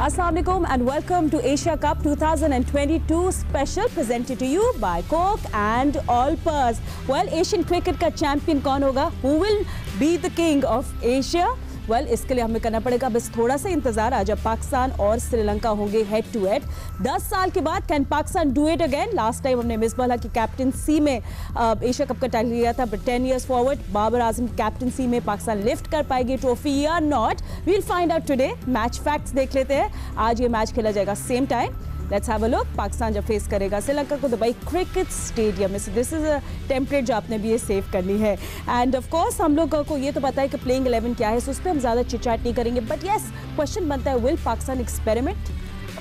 Assalamu alaikum and welcome to Asia Cup 2022 special presented to you by Coke and Allpurs. Well, Asian cricket का champion कौन होगा? Who will be the king of Asia? Well इसके लिए हमें करना पड़ेगा बस थोड़ा सा इंतजार। आज पाकिस्तान और श्रीलंका होंगे हेड टू हेड। 10 साल के बाद can Pakistan do it again? Last time हमने मिसबाह की कैप्टनसी में एशिया कप का टाइटल लिया था, but 10 years forward Babar Azam की कैप्टनसी में पाकिस्तान लिफ्ट कर पाएगी ट्रॉफी या not? We'll find out today. Match facts देख लेते हैं। आज ये मैच खेला जाएगा same time. Let's have a look. Pakistan जब फेस करेगा श्रीलंका को दुबई क्रिकेट स्टेडियम में। दिस इज अ टेम्पलेट जो आपने भी ये सेव करनी है। एंड ऑफ कोर्स हम लोग को ये तो पता है कि प्लेइंग 11 क्या है, सो उस पर हम ज़्यादा चिटचैट नहीं करेंगे। बट येस, क्वेश्चन बनता है, विल पाकिस्तान एक्सपेरिमेंट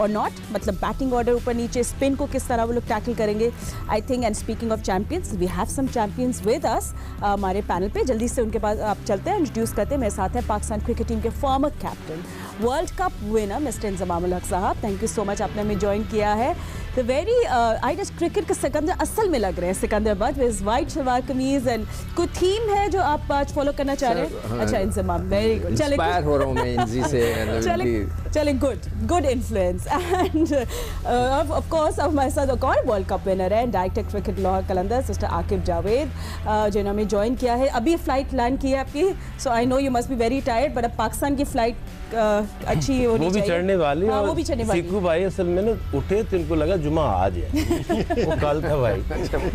और नॉट? मतलब बैटिंग ऑर्डर ऊपर नीचे, स्पिन को किस तरह वो लोग टैकल करेंगे, I think. And speaking of champions, we have some champions with us हमारे पैनल पे। जल्दी से उनके पास आप चलते हैं, इंट्रोड्यूस करते हैं। मेरे साथ है पाकिस्तान क्रिकेट टीम के former captain, world cup winner mister Inzamam ul Haq sahab. Thank you so much, आपने हमें ज्वाइन किया है। The very I just cricket के सिकंदर असल में लग रहे हैं, सिकंदराबाद विद वाइट शलवार कमीज। एंड कोई थीम है जो आप आज फॉलो करना चाह रहे हैं? अच्छा इंजमाम, वेरी गुड। चले इंस्पायर हो रहा हूं मैं इंजी से। चले good influence. End of course हमारे साथ एक और वर्ल्ड कप विनर है, डायरेक्टर क्रिकेट लाहौर कलंदर सिस्टर आकिब जावेद, जिन्होंने हमें ज्वाइन किया है। अभी फ्लाइट लैंड की है आपकी, so I know you must be very tired, but अब पाकिस्तान की फ्लाइट अच्छी होनी चाहिए। वो भी चढ़ने वाली। हाँ, वो भी चढ़ने वाली। सीकू भाई असल में ना उठे तो इनको लगा जुमा आज है। वो कल था भाई।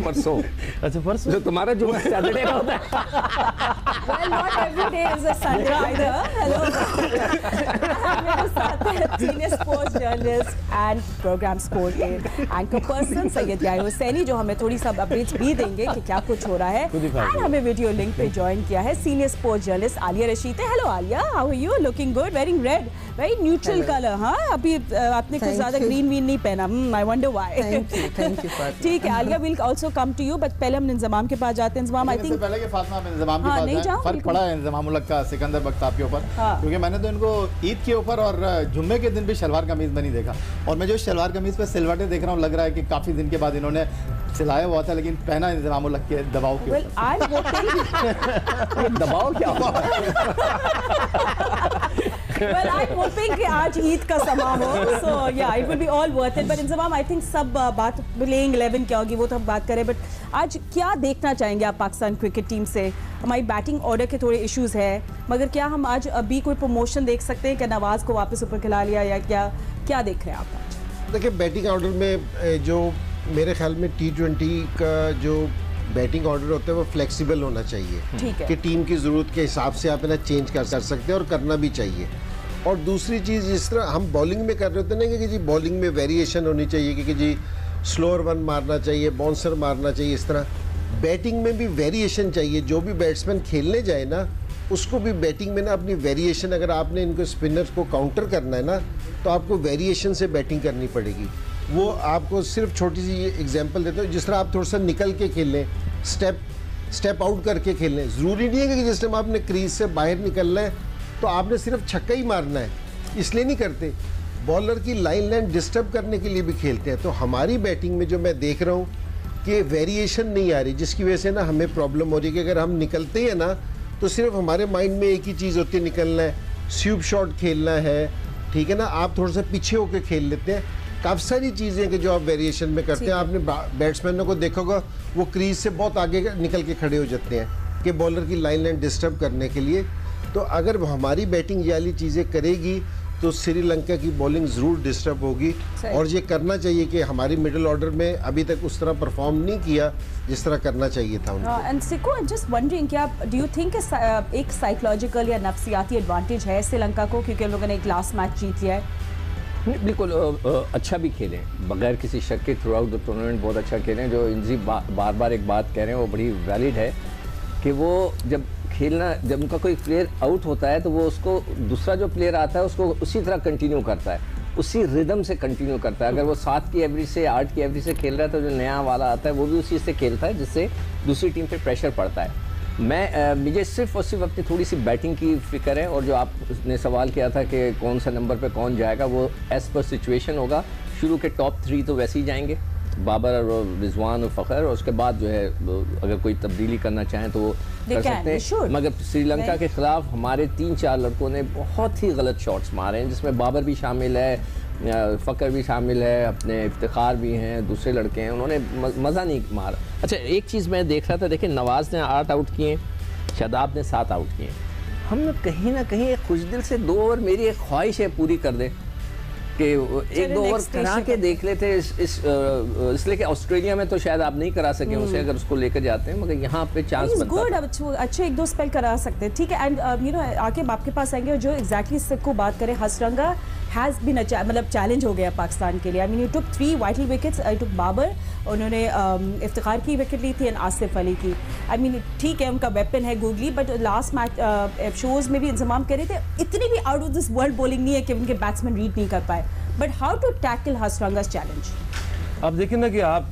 परसों। अच्छा परसों। जो तुम्हारा जुमा सैटरडे का होता है। Well, not every day is a Sunday either. Hello. मेरे साथ है senior sports journalist and program Score के एंकर पर्सन सैयद याहिया हुसैनी, जो हमें थोड़ी सा अपडेट्स भी देंगे कि क्या कुछ हो रहा है। एंड हमें वीडियो लिंक पे ज्वाइन किया है senior sports journalist Aaliya Rasheed. Hello Aaliya, how are you? Looking good, wearing red, very neutral colour. हाँ, अभी आपने कुछ ज्यादा ग्रीन वीन नहीं पहना। I wonder why. Thank you. ठीक है Aaliya, will also come to you, but पहले हम इंजमाम के पास जाते हैं। इंजमाम, आई थिंक पहले के फातिमा इंजमाम के पास जाएं। फर्क पड़ा है इंजमाम उल हक का सिकंदर बख्ताब के ऊपर, क्योंकि मैंने तो इनको ईद के ऊपर और जुम्मे के दिन भी शलवार कमीज में नहीं देखा, और मैं जो शलवार कमीज पे सिलवटे देख रहा हूँ, लग रहा है कि काफी दिन के बाद इन्होंने सिलाया हुआ था, लेकिन पहना इंजमाम उल हक के दबाव के ऊपर। दबाव क्या हुआ? Well, I'm hoping कि आज ईद का समा हो, so yeah, it will be all worth it. But Inzamam, I think सब बात प्लेइंग 11 क्या होगी वो तो हम बात करें, बट आज क्या देखना चाहेंगे आप पाकिस्तान क्रिकेट टीम से? हमारी बैटिंग ऑर्डर के थोड़े इश्यूज है, मगर क्या हम आज अभी कोई प्रमोशन देख सकते हैं कि नवाज को वापस ऊपर खिला लिया, या क्या देख रहे हैं आप आज? देखिए, बैटिंग ऑर्डर में जो मेरे ख्याल में T20 का जो बैटिंग ऑर्डर होता है वो फ्लेक्सिबल होना चाहिए। ठीक है। कि टीम की ज़रूरत के हिसाब से आप ना चेंज कर सकते हैं, और करना भी चाहिए। और दूसरी चीज़, जिस तरह हम बॉलिंग में कर रहे होते हैं ना कि जी बॉलिंग में वेरिएशन होनी चाहिए, कि जी स्लोअर वन मारना चाहिए, बाउंसर मारना चाहिए, इस तरह बैटिंग में भी वेरिएशन चाहिए। जो भी बैट्समैन खेलने जाए ना, उसको भी बैटिंग में ना अपनी वेरिएशन, अगर आपने इनको स्पिनर्स को काउंटर करना है ना, तो आपको वेरिएशन से बैटिंग करनी पड़ेगी। वो आपको सिर्फ छोटी सी एग्जांपल देता हूँ, जिस तरह आप थोड़ा सा निकल के खेल लें, स्टेप आउट करके खेल लें। ज़रूरी नहीं है कि जिस टाइम आपने क्रीज से बाहर निकलना है तो आपने सिर्फ छक्का ही मारना है, इसलिए नहीं करते। बॉलर की लाइन डिस्टर्ब करने के लिए भी खेलते हैं। तो हमारी बैटिंग में जो मैं देख रहा हूँ कि वेरिएशन नहीं आ रही, जिसकी वजह से ना हमें प्रॉब्लम हो रही है कि अगर हम निकलते हैं ना तो सिर्फ हमारे माइंड में एक ही चीज़ होती है, निकलना है, स्वीप शॉट खेलना है, ठीक है ना। आप थोड़ा सा पीछे होकर खेल लेते हैं। काफ़ी सारी चीज़ें कि जो आप वेरिएशन में करते हैं। आपने बैट्समैनों को देखा होगा, वो क्रीज से बहुत आगे निकल के खड़े हो जाते हैं कि बॉलर की लाइन डिस्टर्ब करने के लिए। तो अगर हमारी बैटिंग ये वाली चीज़ें करेगी तो श्रीलंका की बॉलिंग ज़रूर डिस्टर्ब होगी। और ये करना चाहिए कि हमारी मिडिल ऑर्डर में अभी तक उस तरह परफॉर्म नहीं किया जिस तरह करना चाहिए था उनको। And सिको, I am just wondering, क्या डू यू थिंक एक साइकोलॉजिकल या नफ्सियाती एडवांटेज है श्रीलंका को, क्योंकि हम लोगों ने एक लास्ट मैच जीत लिया है? बिल्कुल अच्छा भी खेले, बगैर किसी शक के थ्रू आउट द टूर्नामेंट बहुत अच्छा खेले। जो इंजी बार बार एक बात कह रहे हैं वो बड़ी वैलिड है कि वो जब जब उनका कोई प्लेयर आउट होता है तो वो उसको दूसरा जो प्लेयर आता है उसको उसी तरह कंटिन्यू करता है, उसी रिदम से कंटिन्यू करता है। अगर वो 7 की एवरेज से 8 की एवरेज से खेल रहा है तो जो नया वाला आता है वो भी उसी से खेलता है, जिससे दूसरी टीम पे प्रेशर पड़ता है। मुझे सिर्फ और सिर्फ अपनी थोड़ी सी बैटिंग की फिक्र है, और जो आपने सवाल किया था कि कौन सा नंबर पे कौन जाएगा, वो एज पर सिचुएशन होगा। शुरू के टॉप 3 तो वैसे ही जाएंगे, बाबर और रिजवान और फ़खर, और उसके बाद जो है अगर कोई तब्दीली करना चाहें तो वो कर सकते हैं। मगर श्रीलंका के खिलाफ हमारे 3-4 लड़कों ने बहुत ही गलत शॉट्स मारे हैं, जिसमें बाबर भी शामिल है, फ़खर भी शामिल है, अपने इफ्तिखार भी हैं, दूसरे लड़के हैं, उन्होंने मज़ा नहीं मारा। अच्छा, एक चीज़ मैं देख रहा था, देखिए नवाज़ ने 8 आउट किए, शादाब ने 7 आउट किए। हम कहीं ना कहीं एक खुशदिल से 2 ओवर, मेरी एक ख्वाहिश है पूरी कर दें कि 1-2 ओवर करा के देख लेते इसलिए कि ऑस्ट्रेलिया में तो शायद आप नहीं करा सके उसे अगर उसको लेकर जाते हैं, मगर यहाँ पे चांस बनता है। अच्छे 1-2 स्पेल करा सकते हैं, ठीक है। एंड यू नो आके आपके पास आएंगे जो एग्जैक्टली इससे को बात करें, हसरंगा हैज़ बीन मतलब चैलेंज हो गया पाकिस्तान के लिए। I mean you took 3 vital wickets, I took Babar, उन्होंने इफ्तिखार की विकेट ली थी एंड आसिफ अली की। आई मीन ठीक है उनका वेपन है googly, but last match shows में भी इंतजाम कर रहे थे, इतनी भी out of this world bowling नहीं है कि उनके बैट्समैन रीड नहीं कर पाए। बट हाउ टू टैकल हसरंगा's चैलेंज? अब देखिए ना कि आप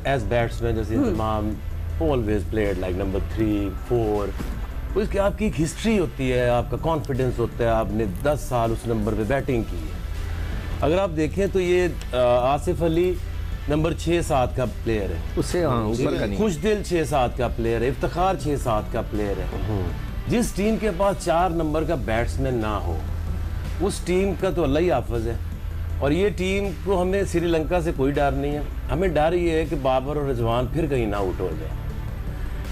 एज बैट्समैन जैसे इंतजाम ऑलवेज प्लेड लाइक नंबर 3, 4, उसकी आपकी एक हिस्ट्री होती है, आपका कॉन्फिडेंस होता है, आपने 10 साल उस नंबर पे बैटिंग की है। अगर आप देखें तो ये आसिफ अली नंबर 6-7 का प्लेयर है, उससे ऊपर का नहीं, खुशदिल 6-7 का प्लेयर है, इफ्तिखार 6-7 का प्लेयर है। जिस टीम के पास 4 नंबर का बैट्समैन ना हो उस टीम का तो अल्लाह ही हाफिज है। और ये टीम को, हमें श्रीलंका से कोई डर नहीं है, हमें डर ये है कि बाबर और रिजवान फिर कहीं ना आउट हो जाए,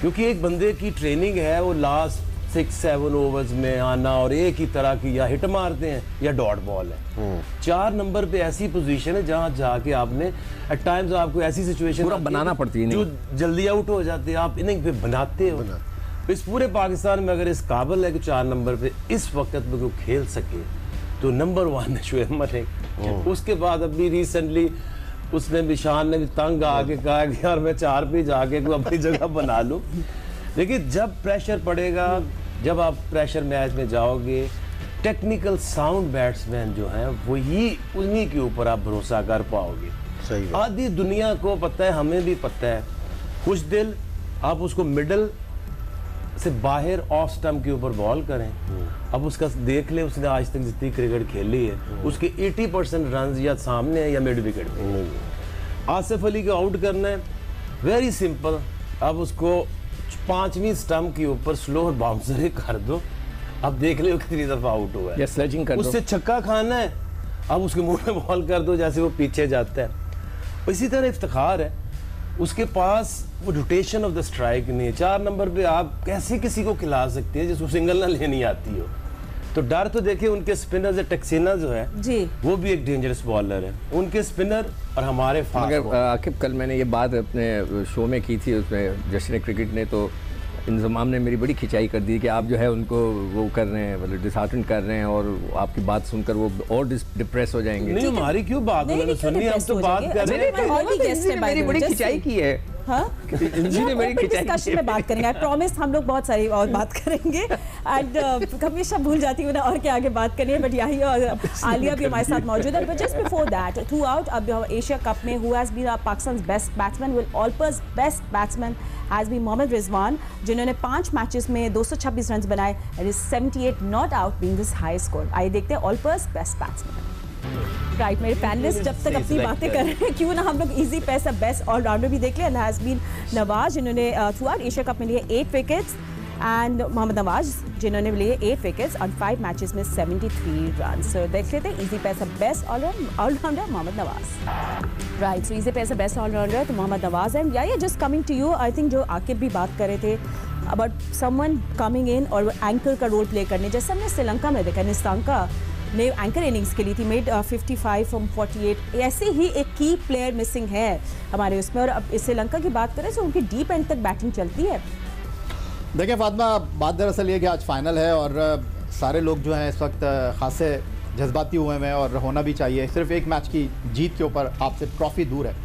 क्योंकि एक बंदे की ट्रेनिंग है वो लास्ट 6-7 ओवर्स में आना और एक ही तरह की या हिट मारते हैं या डॉट बॉल है। 4 नंबर पे ऐसी पोजीशन है जहां जाके आपने एट टाइम्स आपको ऐसी सिचुएशन पूरा बनाना पड़ती है जो जल्दी आउट हो जाते हैं, आप इनिंग पे बनाते हो। इस पूरे पाकिस्तान में अगर इस काबिल है कि 4 नंबर पे इस वक्त में कोई खेल सके तो नंबर 1 है शोएब मलिक। उसके बाद अभी रिसेंटली उसने भी, शान ने भी तंग आके कहा कि यार मैं 4 पे जाके कोई अपनी जगह बना लूं। लेकिन जब प्रेशर पड़ेगा, जब आप प्रेशर मैच में जाओगे, टेक्निकल साउंड बैट्समैन जो हैं वही, उन्हीं के ऊपर आप भरोसा कर पाओगे। सही है। आधी दुनिया को पता है, हमें भी पता है, खुशदिल आप उसको मिडल से बाहर ऑफ स्टंप के ऊपर बॉल करें। अब उसका देख ले, उसने आज तक जितनी क्रिकेट खेली है उसके 80% रन या सामने है या मिड विकेट पे। आसिफ अली को आउट करना है, वेरी सिंपल, अब उसको 5वीं स्टंप के ऊपर स्लोअर बाउंसर कर दो, अब देख ले कितनी दफा आउट हुआ है, स्लेजिंग कर दो। उससे छक्का खाना है, अब उसके मुंह में बॉल कर दो जैसे वो पीछे जाता है। इसी तरह इफ्तिखार है, उसके पास वो रोटेशन ऑफ द स्ट्राइक नहीं है। 4 नंबर पे आप कैसे किसी को खिला सकते हैं जिसको सिंगल ना लेनी आती हो? तो डर तो देखिए उनके स्पिनर से, टक्सीना जो है जी, वो भी एक डेंजरस बॉलर है, उनके स्पिनर और हमारे मगर आकिब कल मैंने ये बात अपने शो में की थी, उसमें जश्न क्रिकेट ने, तो इंतज़ाम ने मेरी बड़ी खिंचाई कर दी कि आप जो है उनको वो कर रहे हैं, मतलब डिसहार्टन कर रहे हैं, और आपकी बात सुनकर वो और डिप्रेस हो जाएंगे। नहीं, हमारी क्यों बात सुननी, हम तो बात कर रहे हैं। मेरी बड़ी खिंचाई की है। हाँ? डिस्कशन में बात करेंगे, आई प्रॉमिस हम लोग बहुत सारी और बात करेंगे। एंड हमेशा भूल जाती हूँ ना और क्या आगे बात करनी है, बट यही और आलिया भी हमारे साथ मौजूद है। But just before that, throughout अब एशिया कप में who has been Pakistan best batsman, will Olpers best batsman has been Mohammad Rizwan, जिन्होंने 5 मैचेस में 226 रन बनाए and is 78 not out being this high score. आइए देखते हैं ऑलपर्स बेस्ट बैट्समैन। राइट, मेरे panelist जब तक अपनी बातें कर रहे हैं, क्यों ना हम लोग इजी पैसा बेस्ट ऑलराउंडर भी देख लें। हैज़ बीन नवाज, जिन्होंने थ्रू आउट एशिया कप में लिए 8 विकेट्स, एंड मोहम्मद नवाज जिन्होंने लिए 8 विकेट्स ऑन 5 मैचेस में 73 रन। सो देख लेते हैं Easypaisa best allrounder Mohammad Nawaz. Right, so Easypaisa best allrounder तो मोहम्मद नवाज है। या just coming to you, I think जो आकिब भी बात कर रहे थे अबाउट समवन कमिंग इन और एंकर का रोल प्ले करने, जैसे हमने श्रीलंका में देखा, निस्तांका ने एंकर इनिंग्स खेली थी, मेड 55 फ्रॉम 48। ऐसे ही एक की प्लेयर मिसिंग है हमारे उसमें। और अब श्रीलंका की बात करें तो उनकी डीप एंड तक बैटिंग चलती है। देखिए फातिमा, बात दरअसल ये कि आज फाइनल है और सारे लोग जो हैं इस वक्त खासे जज्बाती हुए हैं और होना भी चाहिए। सिर्फ एक मैच की जीत के ऊपर आपसे ट्रॉफी दूर है,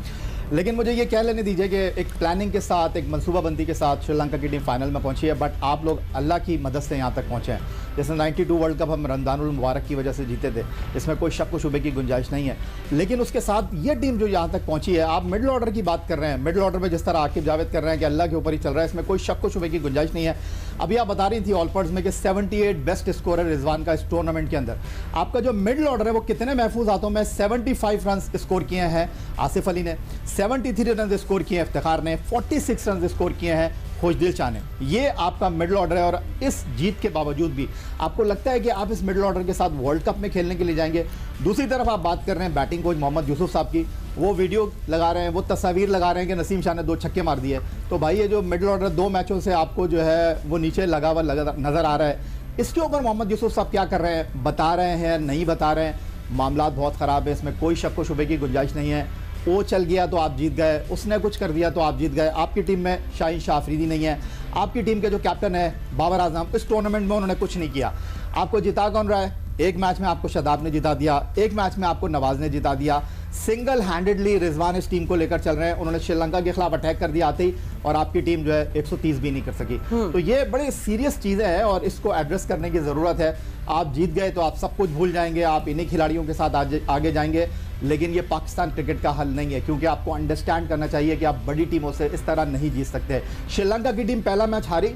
लेकिन मुझे ये कह लेने दीजिए कि एक प्लानिंग के साथ, एक मनसूबाबंदी के साथ श्रीलंका की टीम फाइनल में पहुंची है, बट आप लोग अल्लाह की मदद से यहाँ तक पहुँचे हैं। जैसे 92 वर्ल्ड कप हम रमजानुल मुबारक की वजह से जीते थे, इसमें कोई शक व शुबे की गुंजाइश नहीं है। लेकिन उसके साथ ये टीम जो यहाँ तक पहुंची है, आप मिडिल ऑर्डर की बात कर रहे हैं, मिडिल ऑर्डर में जिस तरह आकिब जावेद कर रहे हैं कि अल्लाह के ऊपर ही चल रहा है, इसमें कोई शक व शुबे की गुंजाइश नहीं है। अभी आप बता रही थी ऑलपर्स में कि 78 बेस्ट स्कोरर रिजवान का इस टूर्नामेंट के अंदर। आपका जो मिडिल ऑर्डर है वो कितने महफूज हाथों में 75 रन स्कोर किए हैं आसिफ अली ने, 73 रन स्कोर किए हैं इफ्तिखार ने, 46 रन स्कोर किए हैं खुशदिल शाह ने। ये आपका मिडिल ऑर्डर है और इस जीत के बावजूद भी आपको लगता है कि आप इस मिडिल ऑर्डर के साथ वर्ल्ड कप में खेलने के लिए जाएंगे। दूसरी तरफ आप बात कर रहे हैं बैटिंग कोच मोहम्मद यूसुफ साहब की, वो वीडियो लगा रहे हैं, वो तस्वीर लगा रहे हैं कि नसीम शाह ने 2 छक्के मार दिए। तो भाई ये जो मिडिल ऑर्डर 2 मैचों से आपको जो है वो नीचे लगा हुआ नज़र आ रहा है, इसके ऊपर मोहम्मद यूसुफ साहब क्या कर रहे हैं, बता रहे हैं नहीं बता रहे हैं? मामला बहुत ख़राब है, इसमें कोई शक व शुबे की गुंजाइश नहीं है। वो चल गया तो आप जीत गए, उसने कुछ कर दिया तो आप जीत गए। आपकी टीम में शाहीन शाह अफरीदी नहीं है, आपकी टीम के जो कैप्टन है बाबर आजम, इस टूर्नामेंट में उन्होंने कुछ नहीं किया। आपको जिता कौन रहा है? एक मैच में आपको शादाब ने जिता दिया, एक मैच में आपको नवाज ने जिता दिया। सिंगल हैंडेडली रिजवान इस टीम को लेकर चल रहे हैं, उन्होंने श्रीलंका के खिलाफ अटैक कर दिया आते ही, और आपकी टीम जो है 130 भी नहीं कर सकी। तो ये बड़ी सीरियस चीज़ें हैं और इसको एड्रेस करने की ज़रूरत है। आप जीत गए तो आप सब कुछ भूल जाएंगे, आप इन्हीं खिलाड़ियों के साथ आगे जाएंगे, लेकिन ये पाकिस्तान क्रिकेट का हल नहीं है, क्योंकि आपको अंडरस्टैंड करना चाहिए कि आप बड़ी टीमों से इस तरह नहीं जीत सकते। श्रीलंका की टीम पहला मैच हारी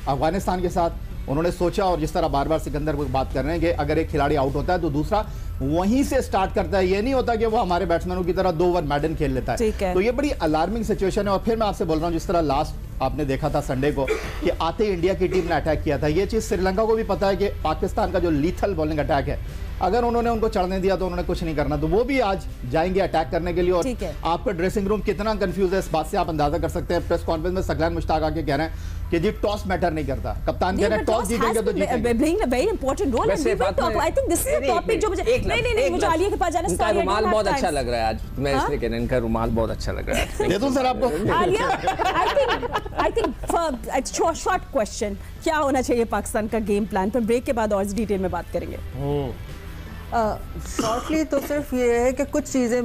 अफगानिस्तान के साथ, उन्होंने सोचा, और जिस तरह बार बार सिकंदर को बात कर रहे हैं कि अगर एक खिलाड़ी आउट होता है तो दूसरा वहीं से स्टार्ट करता है, ये नहीं होता कि वो हमारे बैट्समैनों की तरह 2 ओवर मैडन खेल लेता है। तो ये बड़ी अलार्मिंग सिचुएशन है। और फिर मैं आपसे बोल रहा हूँ, जिस तरह लास्ट आपने देखा था संडे को कि आते इंडिया की टीम ने अटैक किया था, ये चीज़ श्रीलंका को भी पता है कि पाकिस्तान का जो लीथल बॉलिंग अटैक है, अगर उन्होंने उनको चढ़ने दिया तो उन्होंने कुछ नहीं करना, तो वो भी आज जाएंगे अटैक करने के लिए। और आपका ड्रेसिंग रूम कितना कंफ्यूज है इस बात से आप अंदाजा कर सकते हैं। प्रेस कॉन्फ्रेंस में सकलान मुश्ताक आके कह रहे हैं कि जी टॉस मैटर नहीं करता, कप्तान कह रहे हैं टॉस जीतेंगे तो जीतेंगे। Playing a very important role and we will talk, I think this is a topic जो मुझे नहीं मुझे आलिया के पास जाना, इनका रुमाल बहुत अच्छा लग रहा है आज, मैं इसलिए कह रहा हूं इनका रुमाल बहुत अच्छा लग रहा है। दे दूं सर आपको Alia? I think it's short question, क्या होना चाहिए पाकिस्तान का गेम प्लान? पर ब्रेक के बाद और डिटेल में बात करेंगे। शॉर्टली तो सिर्फ ये है कि कुछ चीज़ें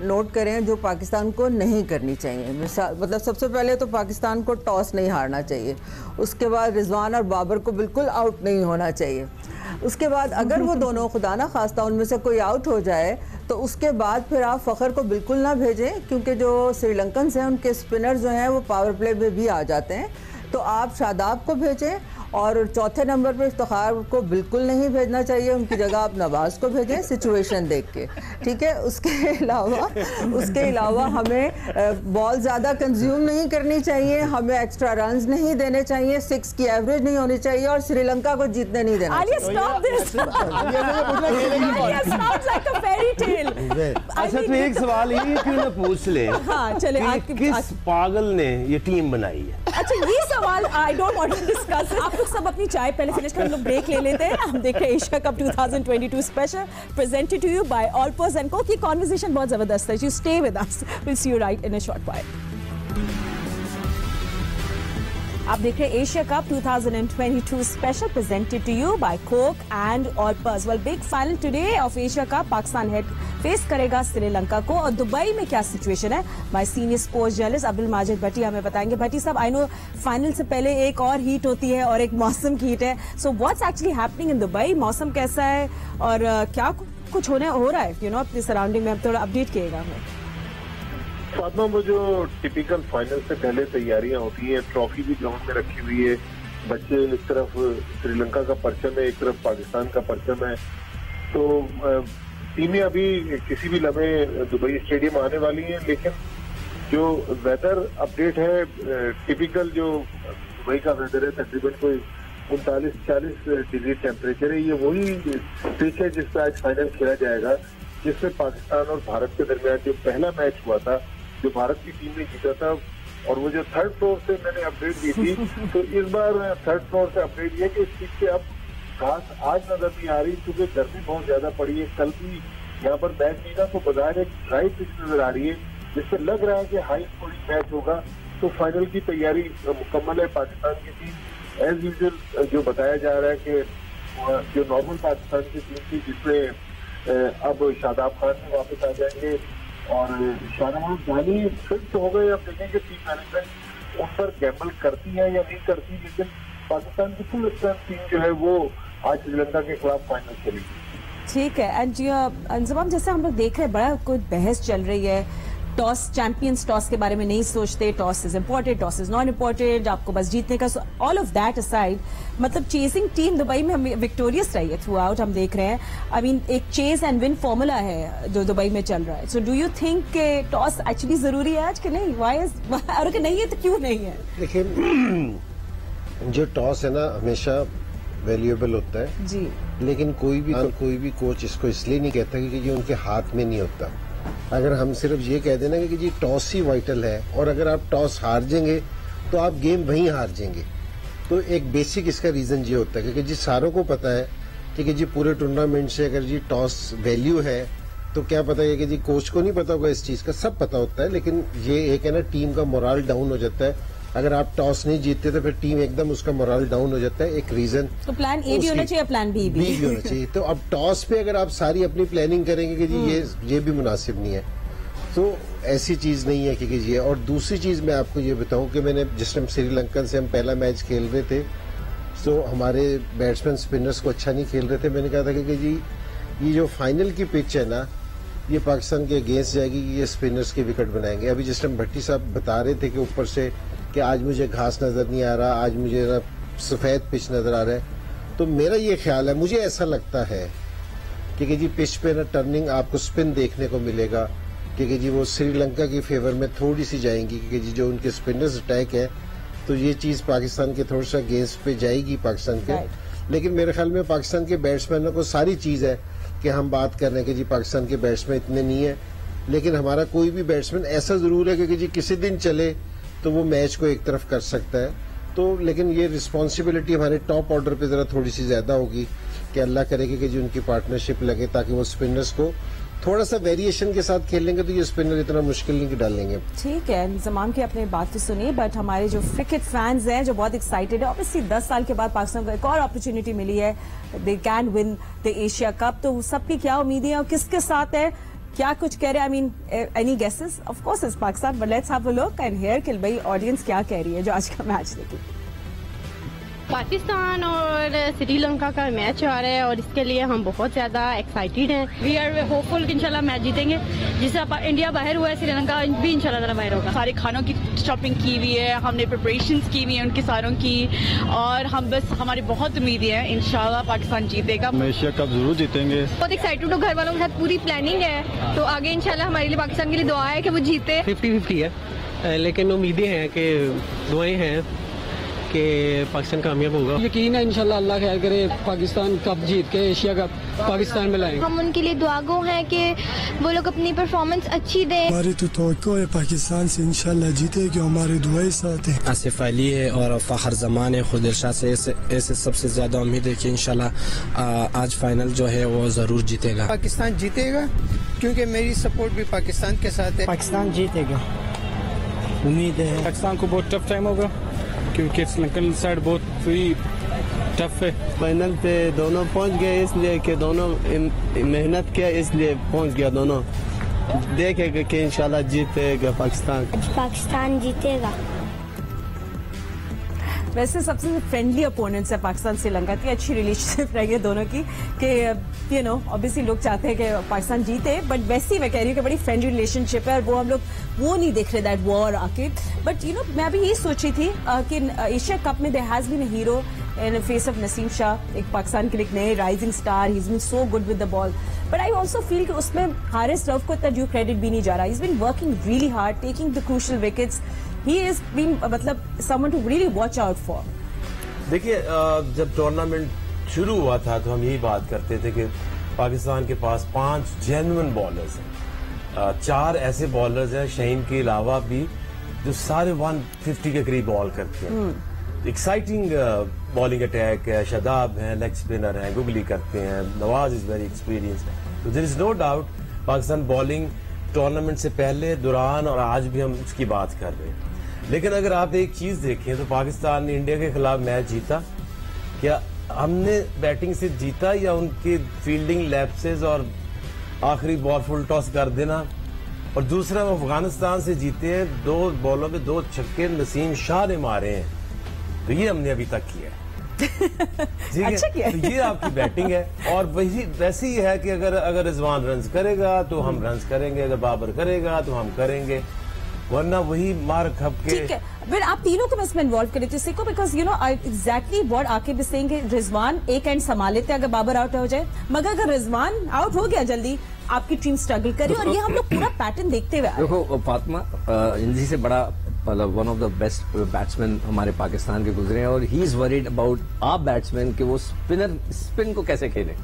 नोट करें जो पाकिस्तान को नहीं करनी चाहिए। मतलब सबसे पहले तो पाकिस्तान को टॉस नहीं हारना चाहिए, उसके बाद रिजवान और बाबर को बिल्कुल आउट नहीं होना चाहिए, उसके बाद अगर वो दोनों खुदा ना खास्ता उनमें से कोई आउट हो जाए तो उसके बाद फिर आप फ़खर को बिल्कुल ना भेजें, क्योंकि जो श्रीलंकन्स हैं उनके स्पिनर जो हैं वो पावर प्ले में भी आ जाते हैं, तो आप शादाब को भेजें। और चौथे नंबर पे इफ्तिखार को बिल्कुल नहीं भेजना चाहिए, उनकी जगह आप नवाज को भेजें सिचुएशन देख के, ठीक है। उसके अलावा हमें बॉल ज़्यादा कंज्यूम नहीं करनी चाहिए, हमें एक्स्ट्रा रन्स नहीं देने चाहिए, 6 की एवरेज नहीं होनी चाहिए और श्रीलंका को जीतने नहीं देना चाहिए। अच्छा तो एक सवाल ये क्यों ना पूछ ले, हाँ, चले, किस पागल ने ये टीम बनाई है? अच्छा ये सवाल I don't want to discuss. आप लोग सब अपनी चाय पहले फिनिश कर, हम लोग ब्रेक ले लेते हैं। हम देख रहे हैं Asia cup 2022 special presented to you by Olpers and Coke. की कॉन्वर्सेशन बहुत जबरदस्त है, you stay with us, will see you right in a short while. आप देख रहे हैं Asia cup 2022 special presented to you by Coke and Olpers. Well big final today of Asia Cup, Pakistan head face करेगा श्रीलंका को। और दुबई में क्या situation है, my senior sports journalist Abdul Majid भट्टी हमें बताएंगे। भट्टी साहब, आई नो फाइनल से पहले एक और हीट होती है और एक मौसम की हीट है, so what's actually happening in Dubai? मौसम कैसा है और क्या कुछ हो रहा है यू नो अपनी सराउंडिंग में? थोड़ा अपडेट कीजिएगा हमें। फातिमा, वो जो टिपिकल फाइनल से पहले तैयारियां होती हैं, ट्रॉफी भी ग्राउंड में रखी हुई है, बच्चे एक तरफ श्रीलंका का परचम है, एक तरफ पाकिस्तान का परचम है, तो टीमें अभी किसी भी लम्हे दुबई स्टेडियम आने वाली हैं। लेकिन जो वेदर अपडेट है, टिपिकल जो दुबई का वेदर है, तकरीबन कोई 39-40 डिग्री टेम्परेचर है, ये वही पिच है जिस पर आज फाइनल खेला जाएगा, जिसमें पाकिस्तान और भारत के दरमियान जो पहला मैच हुआ था, जो भारत की टीम ने जीता था, और वो जो थर्ड फ्लोर से मैंने अपडेट दी थी, तो इस बार थर्ड फ्लोर से अपडेट ये कि इस पिच पे अब घास आज नजर नहीं आ रही, क्योंकि गर्मी बहुत ज्यादा पड़ी है। कल भी यहाँ पर मैच नहीं था, तो बाजार एक ड्राई पिच नजर आ रही है, जिससे लग रहा है कि हाई स्कोरिंग मैच होगा। तो फाइनल की तैयारी मुकम्मल है पाकिस्तान की टीम। एज यूजुअल जो बताया जा रहा है कि जो नॉर्मल पाकिस्तान की टीम थी, जिसमें अब शादाब खान भी वापस आ जाएंगे और शाहनवाज जानी फिट हो गए। अब देखेंगे टीम मैनेजमेंट उन पर गैम्बल करती है या नहीं करती, लेकिन पाकिस्तान की फुल स्ट्रेंथ टीम जो है वो आज श्रीलंका के खिलाफ फाइनल खेली। ठीक है। एंड अंजुम, जैसे हम लोग देख रहे हैं बड़ा कोई बहस चल रही है, टॉस चैंपियंस टॉस के बारे में नहीं सोचते, toss is important, toss is not important, आपको बस जीतने का। ऑल ऑफ दैट असाइड, मतलब चेजिंग टीम दुबई में हमें विक्टोरियस रही है थ्रू आउट, हम देख रहे हैं। आई मीन एक चेज एंड विन फॉर्मूला है जो दुबई में चल रहा है। सो डू यू थिंक के टॉस एक्चुअली जरूरी है आज कि नहीं? वाई इज, और अगर नहीं है तो क्यों नहीं है? देखिए, जो टॉस है ना हमेशा वैल्यूएबल होता है जी, लेकिन कोई भी कोच इसको इसलिए नहीं कहता कि ये उनके हाथ में नहीं होता। अगर हम सिर्फ ये कह देना कि जी टॉस ही वाइटल है, और अगर आप टॉस हार जाएंगे तो आप गेम वहीं हार जाएंगे। तो एक बेसिक इसका रीजन ये होता है क्योंकि जी सारों को पता है कि जी पूरे टूर्नामेंट से अगर जी टॉस वैल्यू है तो क्या पता है कि जी कोच को नहीं पता होगा इस चीज का, सब पता होता है, लेकिन ये एक है ना टीम का मोराल डाउन हो जाता है। अगर आप टॉस नहीं जीतते तो फिर टीम एकदम उसका मोराल डाउन हो जाता है। एक रीजन तो प्लान ए भी होना चाहिए, प्लान बी भी होना चाहिए। तो अब टॉस पे अगर आप सारी अपनी प्लानिंग करेंगे कि जी ये भी मुनासिब नहीं है, तो ऐसी चीज नहीं है कि ये। और दूसरी चीज मैं आपको ये बताऊं कि मैंने जिस टाइम श्रीलंकन से हम पहला मैच खेल रहे थे तो हमारे बैट्समैन स्पिनर्स को अच्छा नहीं खेल रहे थे। मैंने कहा था कि जी ये जो फाइनल की पिच है ना, ये पाकिस्तान के अगेंस्ट जाएगी, ये स्पिनर्स के विकेट बनाएंगे। अभी जिस टाइम भट्टी साहब बता रहे थे कि ऊपर से कि आज मुझे घास नजर नहीं आ रहा, आज मुझे ना सफेद पिच नजर आ रहा है, तो मेरा ये ख्याल है, मुझे ऐसा लगता है कि जी पिच पे ना टर्निंग आपको स्पिन देखने को मिलेगा कि जी वो श्रीलंका की फेवर में थोड़ी सी जाएंगी कि जी जो उनके स्पिनर्स अटैक है तो ये चीज पाकिस्तान के थोड़ा सा अगेंस्ट पे जाएगी पाकिस्तान के। लेकिन मेरे ख्याल में पाकिस्तान के बैट्समैनों को सारी चीज है कि हम बात कर रहे हैं कि जी पाकिस्तान के बैट्समैन इतने नहीं है, लेकिन हमारा कोई भी बैट्समैन ऐसा जरूर है कि जी किसी दिन चले तो वो मैच को एक तरफ कर सकता है। तो लेकिन ये रिस्पॉन्सिबिलिटी हमारे टॉप ऑर्डर पे जरा थोड़ी सी ज्यादा होगी कि अल्लाह करेगा कि जो उनकी पार्टनरशिप लगे ताकि वो स्पिनर्स को थोड़ा सा वेरिएशन के साथ खेलेंगे तो ये स्पिनर इतना मुश्किल नहीं डालेंगे। ठीक है, जमान की अपनी बात तो सुनिए, बट हमारे जो क्रिकेट फैंस हैं जो बहुत एक्साइटेड है, ऑब्वियसली 10 साल के बाद पाकिस्तान को एक और अपॉर्चुनिटी मिली है, they can win the Asia cup. तो सबकी क्या उम्मीदें और किसके साथ है, क्या कुछ कह रहे हैं? I mean any guesses? Of course it's Pakistan, but let's have a look and here कि भाई ऑडियंस क्या कह रही है जो आज का मैच देखी। पाकिस्तान और श्रीलंका का मैच आ रहा है और इसके लिए हम बहुत ज़्यादा एक्साइटेड हैं। वी आर होपफुल कि इंशाल्लाह मैच जीतेंगे। जिससे इंडिया बाहर हुआ है, श्रीलंका भी इंशाल्लाह बाहर होगा। सारे खानों की शॉपिंग की हुई है, हमने प्रिपरेशंस की हुई है उनकी सारों की, और हम बस हमारी बहुत उम्मीदें हैं इंशाल्लाह पाकिस्तान जीतेगा। एशिया कप जरूर जीतेंगे। बहुत एक्साइटेड हूँ, घर वालों के साथ पूरी प्लानिंग है, तो आगे इंशाल्लाह हमारे लिए पाकिस्तान के लिए दुआ है कि वो जीते। 50-50 है, लेकिन उम्मीदें हैं कि दुआएं हैं कि पाकिस्तान कामयाब होगा। यकीन है इंशाल्लाह, अल्लाह खैर करे, पाकिस्तान कप जीत के एशिया कप पाकिस्तान में लाएंगे। हम उनके लिए दुआगो हैं कि वो लोग अपनी परफॉर्मेंस अच्छी दें। हमारी तो तवक्को है पाकिस्तान से इंशाल्लाह जीते, कि हमारे दुआएं साथ हैं। आसिफ अली है और फखर जमान है, खुद इरशाद से ऐसे सबसे ज्यादा उम्मीद है कि इंशाल्लाह आज फाइनल जो है वो जरूर जीतेगा। पाकिस्तान जीतेगा क्योंकि मेरी सपोर्ट भी पाकिस्तान के साथ है। पाकिस्तान जीतेगा, उम्मीद है। पाकिस्तान को बहुत टफ टाइम होगा क्योंकि श्रीलंकन साइड बहुत ही टफ है। फाइनल पे दोनों पहुंच गए इसलिए कि दोनों मेहनत किया, इसलिए पहुंच गया दोनों। देखेगा कि इंशाल्लाह जीतेगा पाकिस्तान। पाकिस्तान जीतेगा। वैसे सबसे फ्रेंडली अपोनेंट्स है पाकिस्तान श्रीलंका की, अच्छी रिलेशनशिप रही है दोनों की कि यू नो ऑब्वियसली लोग चाहते हैं कि पाकिस्तान जीते, बट वैसे ही मैं कह रही हूँ कि बड़ी फ्रेंडली रिलेशनशिप है और वो हम लोग वो नहीं देख रहे दैट वॉर आके। बट यू नो मैं अभी ये सोची थी कि एशिया कप में there has been a hero in face of Naseem Shah, एक पाकिस्तान के लिए एक नए rising star, he is been so good with the ball, but I also feel कि उसमें हारिस रऊफ को इतना ड्यू क्रेडिट भी नहीं जा रहा। He is been working really hard, taking the crucial wickets, he is been मतलब someone to really watch out for. देखिए, जब टूर्नामेंट शुरू हुआ था तो हम यही बात करते थे कि पाकिस्तान के पास 5 जेन्युइन बॉलर्स हैं, 4 ऐसे बॉलर्स हैं शहीन के अलावा भी जो सारे 150 के करीब बॉल करते हैं। एक्साइटिंग बॉलिंग अटैक है, शदाब हैं, लेग स्पिनर हैं, गुगली करते हैं, नवाज इज वेरी एक्सपीरियंस्ड। तो there is no doubt Pakistan bowling tournament से पहले, दौरान और आज भी हम इसकी बात कर रहे हैं। लेकिन अगर आप एक चीज देखें तो पाकिस्तान ने इंडिया के खिलाफ मैच जीता, क्या हमने बैटिंग से जीता या उनकी फील्डिंग लैप्सेस और आखिरी बॉल फुल टॉस कर देना? और दूसरा वो अफगानिस्तान से जीते हैं, 2 बॉलों पे 2 छक्के नसीम शाह ने मारे हैं, तो ये हमने अभी तक किया है। अच्छा किया। तो ये आपकी बैटिंग है और वही वैसे ही है कि अगर रिजवान रन करेगा तो हम रन करेंगे, अगर बाबर करेगा तो हम करेंगे, वरना वही मार खप के। ठीक है, फिर आप तीनों को इसमें इन्वॉल्व कर लेते सिको, because you know exactly what आके भी सेइंग रिजवान एक एंड संभाल लेते अगर बाबर आउट हो जाए, मगर अगर रिजवान आउट हो गया जल्दी आपकी टीम स्ट्रगल करी, और ये हम लोग पूरा पैटर्न देखते हुए देखो फातिमा, इंजी से बड़ा one of the best batsman हमारे पाकिस्तान के गुजरे हैं और he is worried about our batsman कि वो स्पिन को कैसे खेले।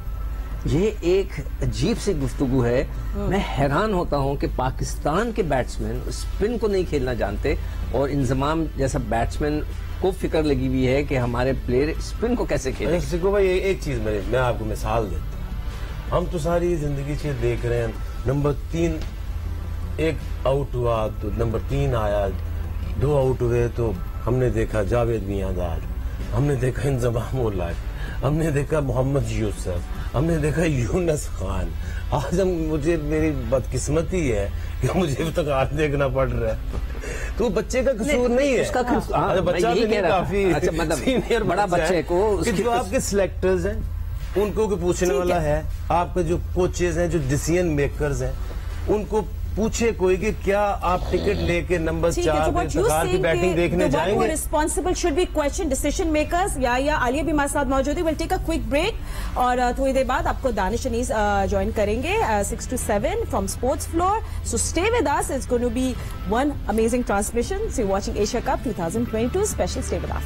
ये एक अजीब सी गुफ्तगू है। मैं हैरान होता हूं कि पाकिस्तान के बैट्समैन स्पिन को नहीं खेलना जानते और इंजमाम जैसा बैट्समैन को फिक्र लगी हुई है कि हमारे प्लेयर स्पिन को कैसे खेले। सिको भाई एक चीज मैं आपको मिसाल देता हूं, हम तो सारी जिंदगी से देख रहे हैं, नंबर 3 एक आउट हुआ तो नंबर 3 आया, 2 आउट हुए तो हमने देखा जावेद मियांदाद, हमने देखा इंजमाम उल हक, हमने देखा मोहम्मद यूसुफ, हमने देखा यूनस खान। आज मुझे मेरी बदकिस्मती है कि मुझे इफ्तिखार देखना पड़ रहा है। तो बच्चे का कसूर नहीं है, उसका बच्चा भी काफी मतलब बड़ा बच्चे को जो आपके सिलेक्टर्स हैं उनको पूछने वाला है, आपके जो कोचेज हैं, जो डिसीजन मेकर्स हैं, उनको पूछे कोई कि क्या आप टिकट लेके नंबर 4 पे इफ्तिखार की बैटिंग देखने जाएंगे। Responsible should be question decision makers. या आलिया भी हमारे साथ मौजूद है। Will take a quick break और थोड़ी देर बाद आपको दानिश अनीस ज्वाइन करेंगे 6 to 7 from sports floor. So stay with us, it's going to be one amazing transmission. So you watching Asia cup 2022 special. Stay with us.